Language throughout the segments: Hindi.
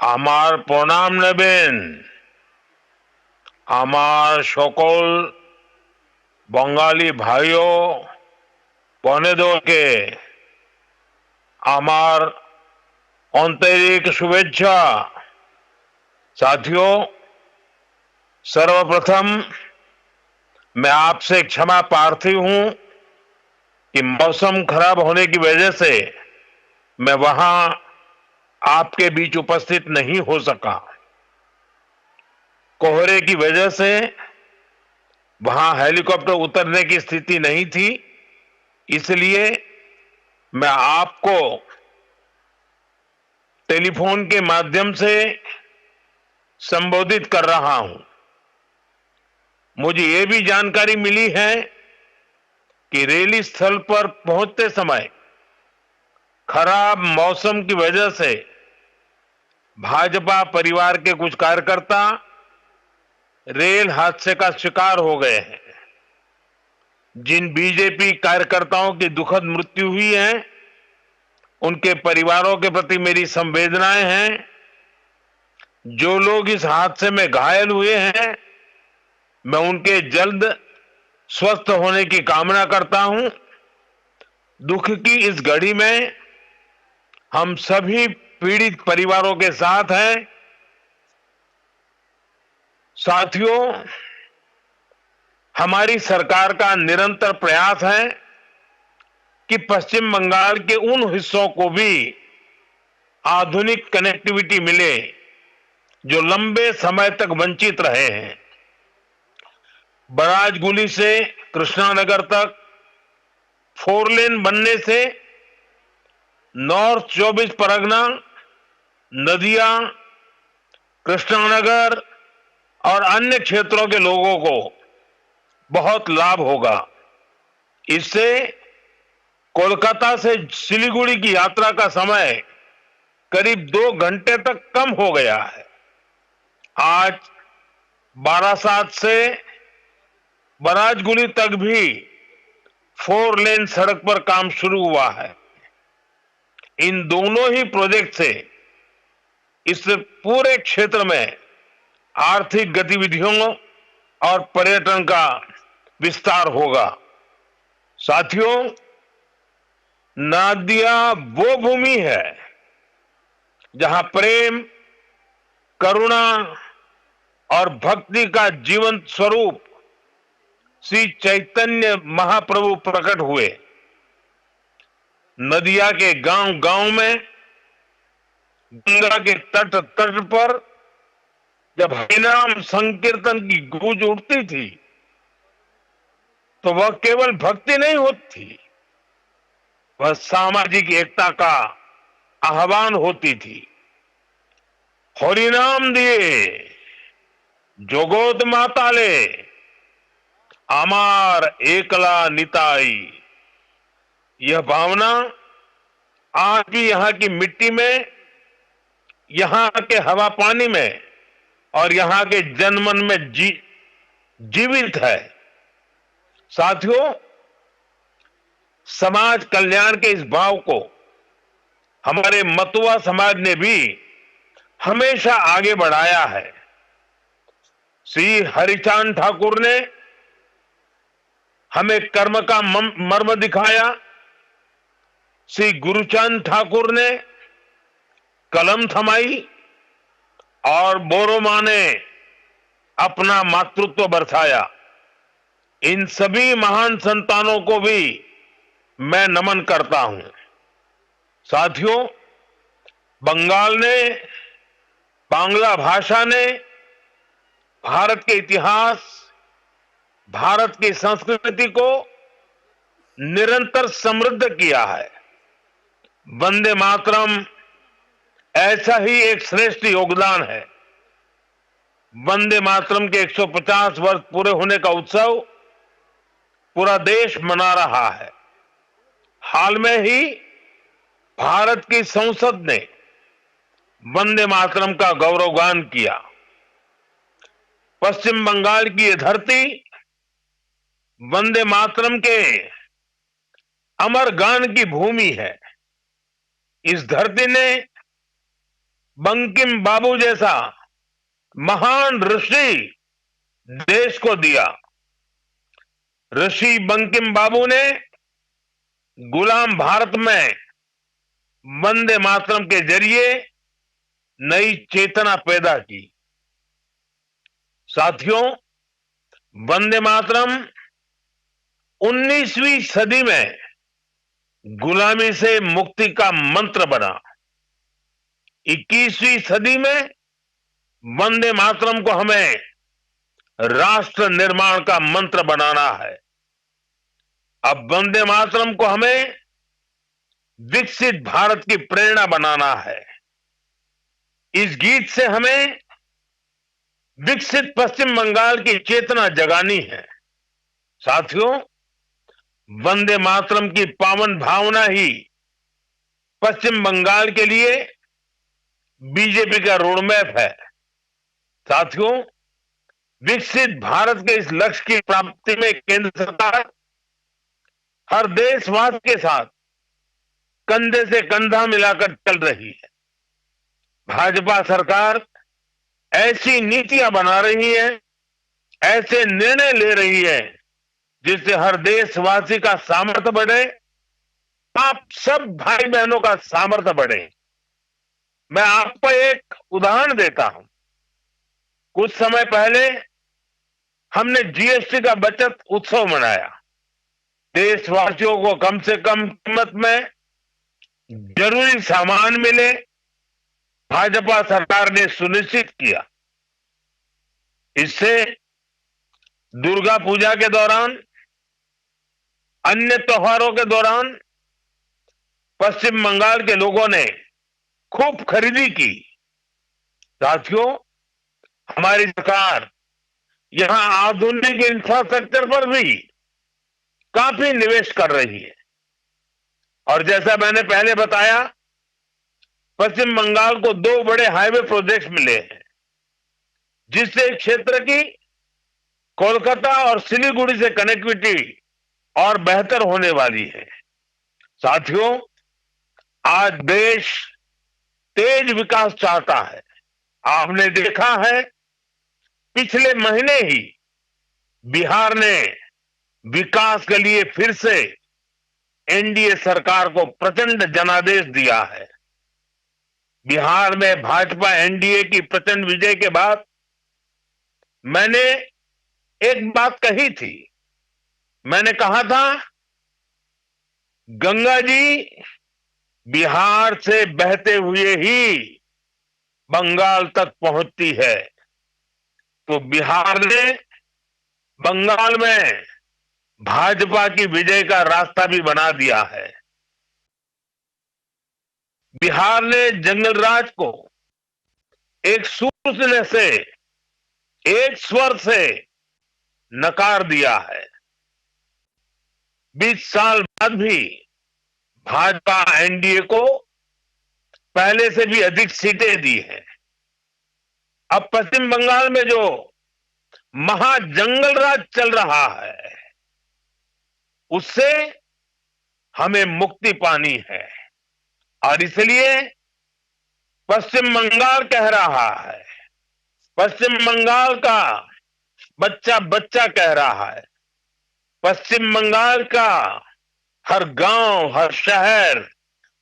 আমার প্রণাম নেবেন। আমার সকল বঙ্গালী ভাইও বোনেদেরকে আমার आंतरिक शुभेच्छा। साथियों, सर्वप्रथम मैं आपसे क्षमा प्रार्थी हूं कि मौसम खराब होने की वजह से मैं वहां आपके बीच उपस्थित नहीं हो सका। कोहरे की वजह से वहां हेलीकॉप्टर उतरने की स्थिति नहीं थी, इसलिए मैं आपको टेलीफोन के माध्यम से संबोधित कर रहा हूं। मुझे यह भी जानकारी मिली है कि रैली स्थल पर पहुंचते समय खराब मौसम की वजह से भाजपा परिवार के कुछ कार्यकर्ता रेल हादसे का शिकार हो गए हैं। जिन बीजेपी कार्यकर्ताओं की दुखद मृत्यु हुई है, उनके परिवारों के प्रति मेरी संवेदनाएं हैं। जो लोग इस हादसे में घायल हुए हैं, मैं उनके जल्द स्वस्थ होने की कामना करता हूं। दुख की इस घड़ी में हम सभी पीड़ित परिवारों के साथ हैं। साथियों, हमारी सरकार का निरंतर प्रयास है कि पश्चिम बंगाल के उन हिस्सों को भी आधुनिक कनेक्टिविटी मिले जो लंबे समय तक वंचित रहे हैं। बराजगुली से कृष्णानगर तक 4 लेन बनने से नॉर्थ 24 परगना, नदिया, कृष्णानगर और अन्य क्षेत्रों के लोगों को बहुत लाभ होगा। इससे कोलकाता से सिलीगुड़ी की यात्रा का समय करीब 2 घंटे तक कम हो गया है। आज बारासात से बराजगुली तक भी 4 लेन सड़क पर काम शुरू हुआ है। इन दोनों ही प्रोजेक्ट से इस पूरे क्षेत्र में आर्थिक गतिविधियों और पर्यटन का विस्तार होगा। साथियों, नादिया वो भूमि है जहां प्रेम, करुणा और भक्ति का जीवंत स्वरूप श्री चैतन्य महाप्रभु प्रकट हुए। नदिया के गांव-गांव में, गंगा के तट तट पर जब हरिनाम संकीर्तन की गूंज उठती थी, तो वह केवल भक्ति नहीं होती, वह सामाजिक एकता का आह्वान होती थी। हरिनाम दिए जोगोद माताले, आमार एकला निताई। यह भावना आज भी यहां की मिट्टी में, यहां के हवा पानी में और यहां के जनमन में जीवित है। साथियों, समाज कल्याण के इस भाव को हमारे मतुआ समाज ने भी हमेशा आगे बढ़ाया है। श्री हरिचांद ठाकुर ने हमें कर्म का मर्म दिखाया। श्री गुरुचांद ठाकुर ने कलम थमाई और बोरोमा ने अपना मातृत्व बरसाया। इन सभी महान संतानों को भी मैं नमन करता हूं। साथियों, बंगाल ने, बांग्ला भाषा ने भारत के इतिहास, भारत की संस्कृति को निरंतर समृद्ध किया है। वंदे मातरम ऐसा ही एक श्रेष्ठ योगदान है। वंदे मातरम के 150 वर्ष पूरे होने का उत्सव पूरा देश मना रहा है। हाल में ही भारत की संसद ने वंदे मातरम का गौरवगान किया। पश्चिम बंगाल की यह धरती वंदे मातरम के अमर गान की भूमि है। इस धरती ने बंकिम बाबू जैसा महान ऋषि देश को दिया। ऋषि बंकिम बाबू ने गुलाम भारत में वंदे मातरम के जरिए नई चेतना पैदा की। साथियों, वंदे मातरम 19वीं सदी में गुलामी से मुक्ति का मंत्र बना। 21वीं सदी में वंदे मातरम को हमें राष्ट्र निर्माण का मंत्र बनाना है। अब वंदे मातरम को हमें विकसित भारत की प्रेरणा बनाना है। इस गीत से हमें विकसित पश्चिम बंगाल की चेतना जगानी है। साथियों, वंदे मातरम की पावन भावना ही पश्चिम बंगाल के लिए बीजेपी का रोडमैप है। साथियों, विकसित भारत के इस लक्ष्य की प्राप्ति में केंद्र सरकार हर देशवासी के साथ कंधे से कंधा मिलाकर चल रही है। भाजपा सरकार ऐसी नीतियां बना रही है, ऐसे निर्णय ले रही है जिससे हर देशवासी का सामर्थ्य बढ़े, आप सब भाई बहनों का सामर्थ्य बढ़े। मैं आपको एक उदाहरण देता हूं। कुछ समय पहले हमने जीएसटी का बचत उत्सव मनाया। देशवासियों को कम से कम कीमत में जरूरी सामान मिले, भाजपा सरकार ने सुनिश्चित किया। इससे दुर्गा पूजा के दौरान, अन्य त्योहारों के दौरान पश्चिम बंगाल के लोगों ने खूब खरीदी की। साथियों, हमारी सरकार यहां आधुनिक इंफ्रास्ट्रक्चर पर भी काफी निवेश कर रही है। और जैसा मैंने पहले बताया, पश्चिम बंगाल को 2 बड़े हाईवे प्रोजेक्ट्स मिले हैं, जिससे क्षेत्र की कोलकाता और सिलीगुड़ी से कनेक्टिविटी और बेहतर होने वाली है। साथियों, आज देश तेज विकास चाहता है। आपने देखा है, पिछले महीने ही बिहार ने विकास के लिए फिर से एनडीए सरकार को प्रचंड जनादेश दिया है। बिहार में भाजपा एनडीए की प्रचंड विजय के बाद मैंने एक बात कही थी। मैंने कहा था, गंगा जी बिहार से बहते हुए ही बंगाल तक पहुंचती है। तो बिहार ने बंगाल में भाजपा की विजय का रास्ता भी बना दिया है। बिहार ने जंगल राज को एक सूत्र से, एक स्वर से नकार दिया है। 20 साल बाद भी भाजपा एनडीए को पहले से भी अधिक सीटें दी हैं। अब पश्चिम बंगाल में जो महाजंगल राज चल रहा है, उससे हमें मुक्ति पानी है। और इसलिए पश्चिम बंगाल कह रहा है, पश्चिम बंगाल का बच्चा बच्चा कह रहा है, पश्चिम बंगाल का हर गांव, हर शहर,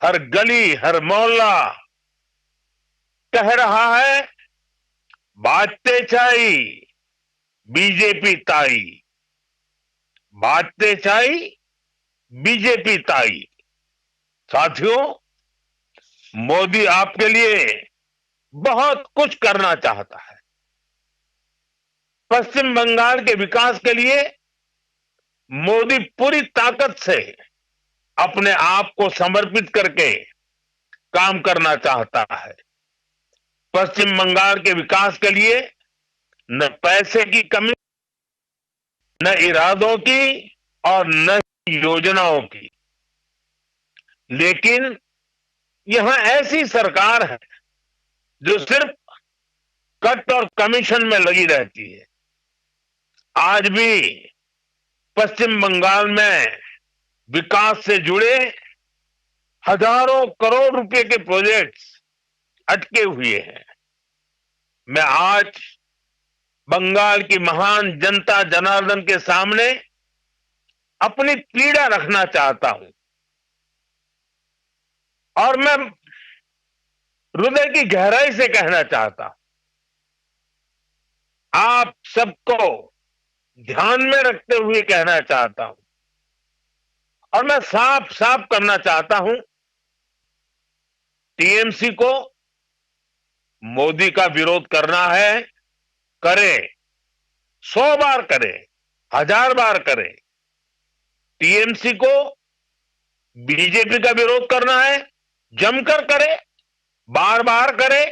हर गली, हर मोहल्ला कह रहा है, बातें चाई बीजेपी ताई, बातें चाई बीजेपी ताई। साथियों, मोदी आपके लिए बहुत कुछ करना चाहता है। पश्चिम बंगाल के विकास के लिए मोदी पूरी ताकत से अपने आप को समर्पित करके काम करना चाहता है। पश्चिम बंगाल के विकास के लिए न पैसे की कमी, न इरादों की और न योजनाओं की, लेकिन यहां ऐसी सरकार है जो सिर्फ कट और कमीशन में लगी रहती है। आज भी पश्चिम बंगाल में विकास से जुड़े हजारों करोड़ रुपए के प्रोजेक्ट्स अटके हुए हैं। मैं आज बंगाल की महान जनता जनार्दन के सामने अपनी पीड़ा रखना चाहता हूं और मैं हृदय की गहराई से कहना चाहता हूं, आप सबको ध्यान में रखते हुए कहना चाहता हूं और मैं साफ साफ करना चाहता हूं, टीएमसी को मोदी का विरोध करना है, करे, 100 बार करे, 1000 बार करे। टीएमसी को बीजेपी का विरोध करना है, जमकर करे, बार बार करे,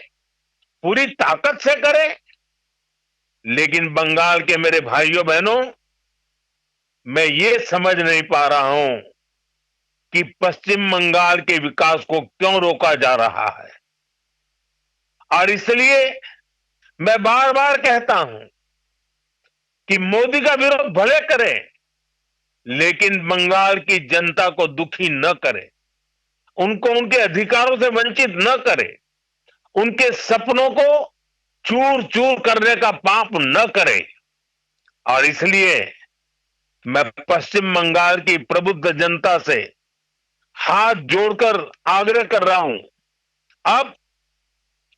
पूरी ताकत से करे। लेकिन बंगाल के मेरे भाइयों बहनों, मैं ये समझ नहीं पा रहा हूं कि पश्चिम बंगाल के विकास को क्यों रोका जा रहा है। और इसलिए मैं बार बार कहता हूं कि मोदी का विरोध भले करे, लेकिन बंगाल की जनता को दुखी न करे, उनको उनके अधिकारों से वंचित न करे, उनके सपनों को चूर चूर करने का पाप न करे। और इसलिए मैं पश्चिम बंगाल की प्रबुद्ध जनता से हाथ जोड़कर आग्रह कर रहा हूं, अब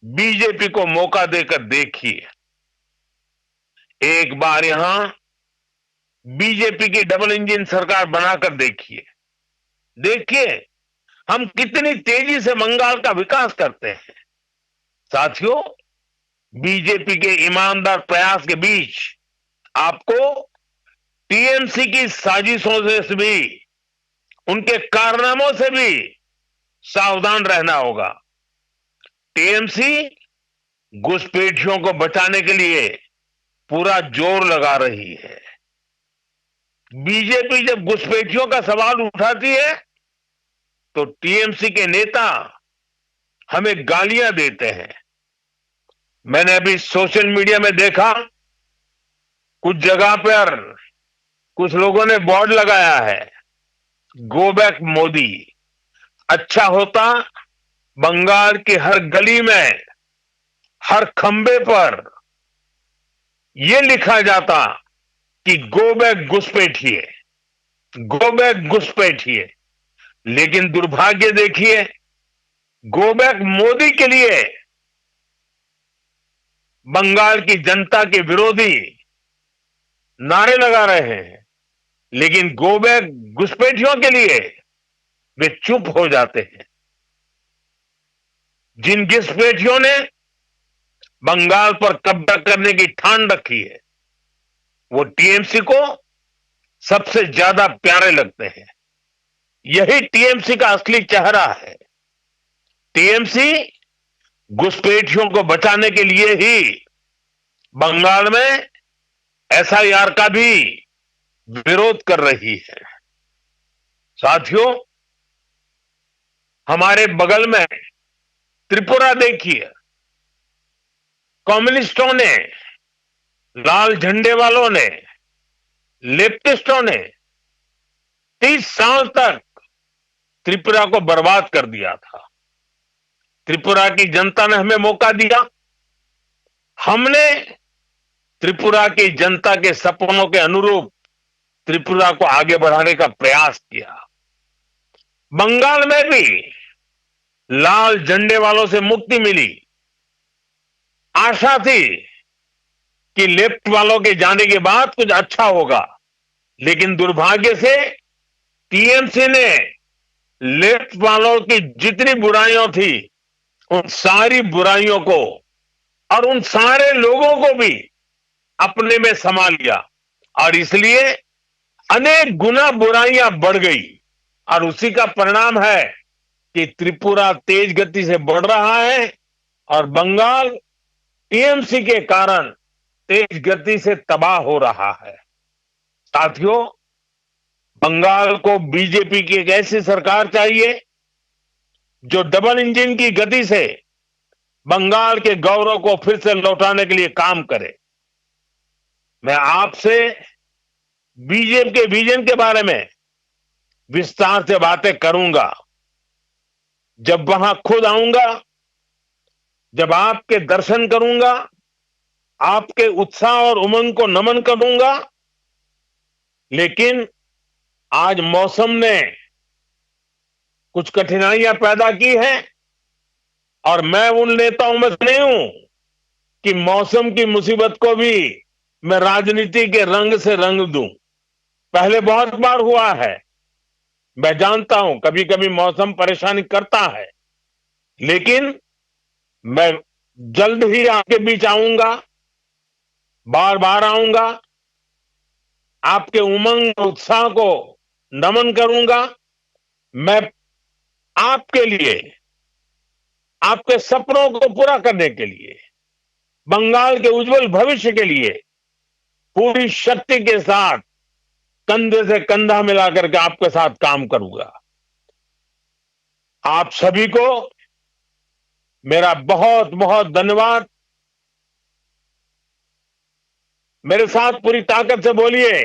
बीजेपी को मौका देकर देखिए। एक बार यहां बीजेपी की डबल इंजन सरकार बनाकर देखिए। देखिए हम कितनी तेजी से बंगाल का विकास करते हैं। साथियों, बीजेपी के ईमानदार प्रयास के बीच आपको टीएमसी की साजिशों से भी, उनके कारनामों से भी सावधान रहना होगा। टीएमसी घुसपैठियों को बचाने के लिए पूरा जोर लगा रही है। बीजेपी जब घुसपैठियों का सवाल उठाती है तो टीएमसी के नेता हमें गालियां देते हैं। मैंने अभी सोशल मीडिया में देखा, कुछ जगह पर कुछ लोगों ने बोर्ड लगाया है, गो बैक मोदी। अच्छा होता बंगाल की हर गली में, हर खंबे पर यह लिखा जाता कि गो बैक घुसपैठिए, गो बैक घुसपैठिए। लेकिन दुर्भाग्य देखिए, गो बैक मोदी के लिए बंगाल की जनता के विरोधी नारे लगा रहे हैं, लेकिन गो बैक घुसपैठियों के लिए वे चुप हो जाते हैं। जिन घुसपैठियों ने बंगाल पर कब्जा करने की ठान रखी है, वो टीएमसी को सबसे ज्यादा प्यारे लगते हैं। यही टीएमसी का असली चेहरा है। टीएमसी घुसपैठियों को बचाने के लिए ही बंगाल में एसआईआर का भी विरोध कर रही है। साथियों, हमारे बगल में त्रिपुरा देखिए, कम्युनिस्टों ने, लाल झंडे वालों ने, लेफ्टिस्टों ने 30 साल तक त्रिपुरा को बर्बाद कर दिया था। त्रिपुरा की जनता ने हमें मौका दिया, हमने त्रिपुरा की जनता के सपनों के अनुरूप त्रिपुरा को आगे बढ़ाने का प्रयास किया। बंगाल में भी लाल झंडे वालों से मुक्ति मिली। आशा थी कि लेफ्ट वालों के जाने के बाद कुछ अच्छा होगा, लेकिन दुर्भाग्य से टीएमसी ने लेफ्ट वालों की जितनी बुराइयां थी, उन सारी बुराइयों को और उन सारे लोगों को भी अपने में समा लिया और इसलिए अनेक गुना बुराइयां बढ़ गई। और उसी का परिणाम है कि त्रिपुरा तेज गति से बढ़ रहा है और बंगाल टीएमसी के कारण तेज गति से तबाह हो रहा है। साथियों, बंगाल को बीजेपी की एक ऐसी सरकार चाहिए जो डबल इंजन की गति से बंगाल के गौरव को फिर से लौटाने के लिए काम करे। मैं आपसे बीजेपी के विजन के बारे में विस्तार से बातें करूंगा। जब वहां खुद आऊंगा, जब आपके दर्शन करूंगा, आपके उत्साह और उमंग को नमन करूंगा। लेकिन आज मौसम ने कुछ कठिनाइयां पैदा की हैं और मैं उन नेताओं में से नहीं हूं कि मौसम की मुसीबत को भी मैं राजनीति के रंग से रंग दूं। पहले बहुत बार हुआ है, मैं जानता हूं, कभी कभी मौसम परेशानी करता है, लेकिन मैं जल्द ही आपके बीच आऊंगा, बार बार आऊंगा, आपके उमंग और उत्साह को नमन करूंगा। मैं आपके लिए, आपके सपनों को पूरा करने के लिए, बंगाल के उज्जवल भविष्य के लिए पूरी शक्ति के साथ कंधे से कंधा मिलाकर के आपके साथ काम करूंगा। आप सभी को मेरा बहुत बहुत धन्यवाद। मेरे साथ पूरी ताकत से बोलिए,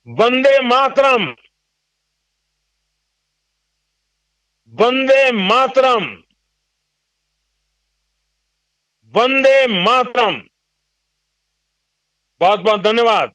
वंदे मातरम, वंदे मातरम, वंदे मातरम। बहुत बहुत धन्यवाद।